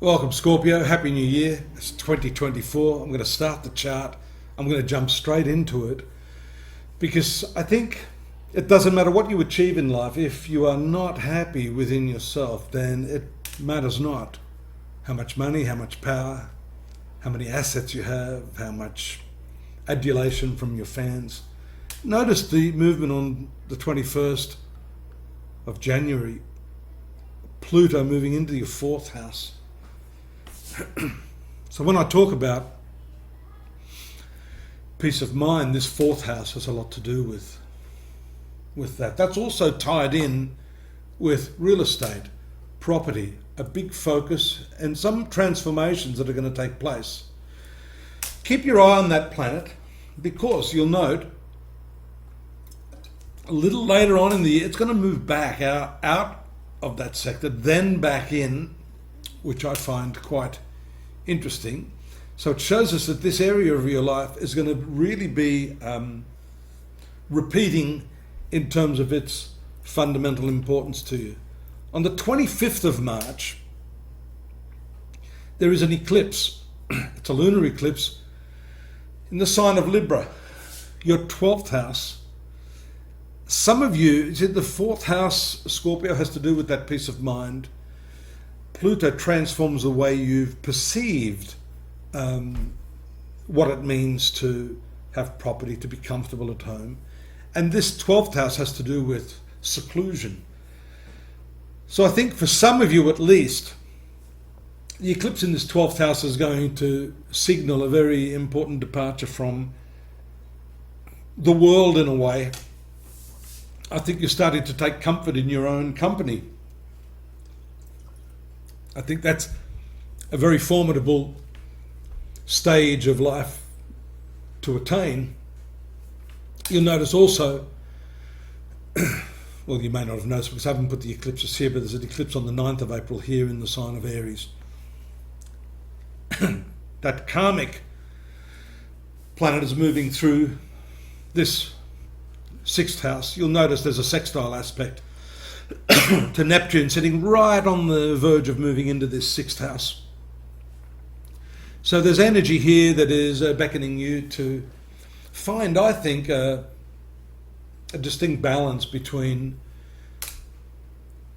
Welcome Scorpio, Happy New Year. It's 2024. I'm going to start the chart. I'm going to jump straight into it because I think it doesn't matter what you achieve in life. If you are not happy within yourself, then it matters not how much money, how much power, how many assets you have, how much adulation from your fans. Notice the movement on the 21st of January. Pluto moving into your fourth house. So when I talk about peace of mind, this fourth house has a lot to do with that. That's also tied in with real estate, property, a big focus, and some transformations that are going to take place. Keep your eye on that planet because you'll note a little later on in the year, it's going to move back out of that sector, then back in, which I find quite interesting. So it shows us that this area of your life is going to really be repeating in terms of its fundamental importance to you. On the 25th of March, there is an eclipse. It's a lunar eclipse in the sign of Libra, your 12th house. Some of you, the fourth house, Scorpio, has to do with that peace of mind. Pluto transforms the way you've perceived what it means to have property, to be comfortable at home. And this 12th house has to do with seclusion. So I think for some of you at least, the eclipse in this 12th house is going to signal a very important departure from the world in a way. I think you're starting to take comfort in your own company. I think that's a very formidable stage of life to attain. You'll notice also, well, you may not have noticed because I haven't put the eclipses here, but there's an eclipse on the 9th of April here in the sign of Aries. That karmic planet is moving through this 6th house. You'll notice there's a sextile aspect to Neptune sitting right on the verge of moving into this 6th house. So there's energy here that is beckoning you to find, I think, a distinct balance between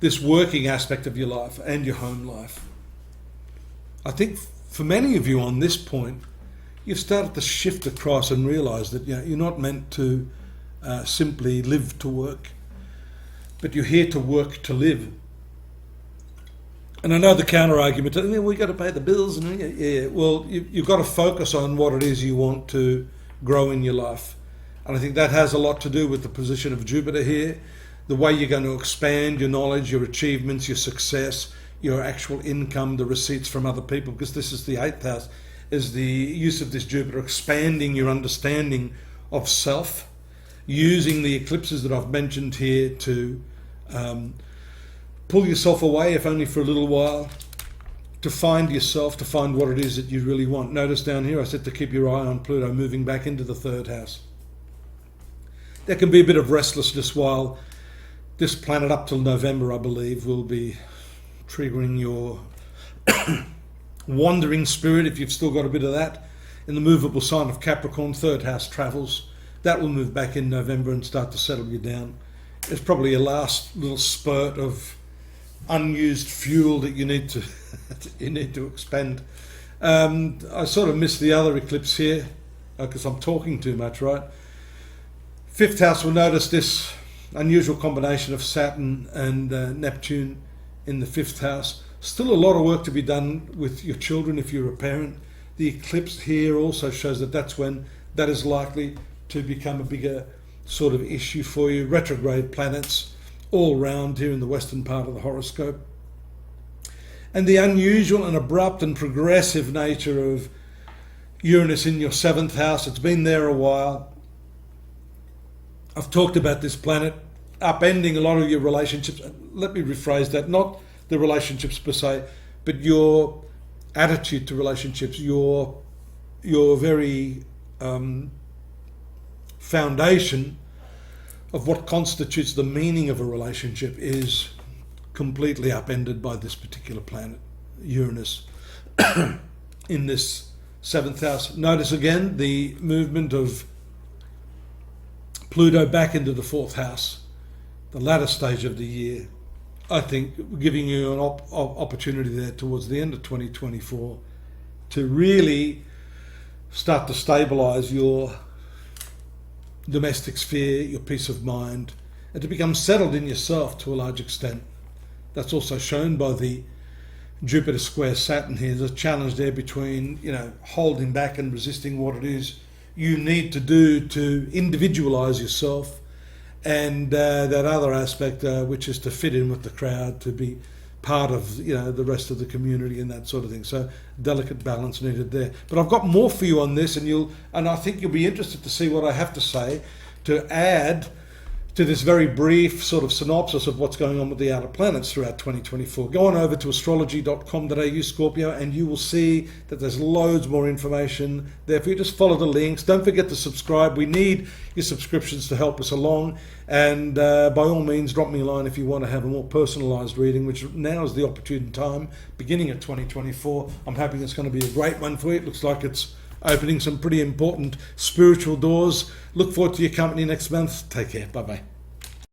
this working aspect of your life and your home life. I think for many of you on this point, you've started to shift across and realize that you're not meant to simply live to work, but you're here to work to live. And I know the counter argument, we've got to pay the bills. And well, you've got to focus on what it is you want to grow in your life. And I think that has a lot to do with the position of Jupiter here, the way you're going to expand your knowledge, your achievements, your success, your actual income, the receipts from other people, because this is the 8th house, is the use of this Jupiter, expanding your understanding of self, using the eclipses that I've mentioned here to pull yourself away, if only for a little while, to find yourself, to find what it is that you really want. Notice down here I said to keep your eye on Pluto moving back into the 3rd house. There can be a bit of restlessness while this planet up till November, I believe, will be triggering your wandering spirit, if you've still got a bit of that. In the movable sign of Capricorn, 3rd house travels. That will move back in November and start to settle you down. It's probably a last little spurt of unused fuel that you need to expend. I sort of missed the other eclipse here because I'm talking too much, right? 5th house will notice this unusual combination of Saturn and Neptune in the 5th house. Still a lot of work to be done with your children if you're a parent. The eclipse here also shows that that's when that is likely to become a bigger sort of issue for you. Retrograde planets all round here in the western part of the horoscope. And the unusual and abrupt and progressive nature of Uranus in your 7th house. It's been there a while. I've talked about this planet upending a lot of your relationships. Let me rephrase that, not the relationships per se, but your attitude to relationships, your very foundation of what constitutes the meaning of a relationship is completely upended by this particular planet, Uranus. in this 7th house. Notice again the movement of Pluto back into the 4th house, the latter stage of the year. I think giving you an opportunity there towards the end of 2024 to really start to stabilise your domestic sphere, your peace of mind, and to become settled in yourself to a large extent. That's also shown by the Jupiter square Saturn here. There's a challenge there between, holding back and resisting what it is you need to do to individualise yourself, and that other aspect, which is to fit in with the crowd, to be part of the rest of the community and that sort of thing. So delicate balance needed there. But I've got more for you on this, and I think you'll be interested to see what I have to say to add to this very brief sort of synopsis of what's going on with the outer planets throughout 2024. Go on over to astrology.com.au, Scorpio, and you will see that there's loads more information there for you. Just follow the links. Don't forget to subscribe. We need your subscriptions to help us along. And by all means, drop me a line if you want to have a more personalised reading, which now is the opportune time, beginning of 2024. I'm hoping it's going to be a great one for you. It looks like it's opening some pretty important spiritual doors. Look forward to your company next month. Take care. Bye-bye.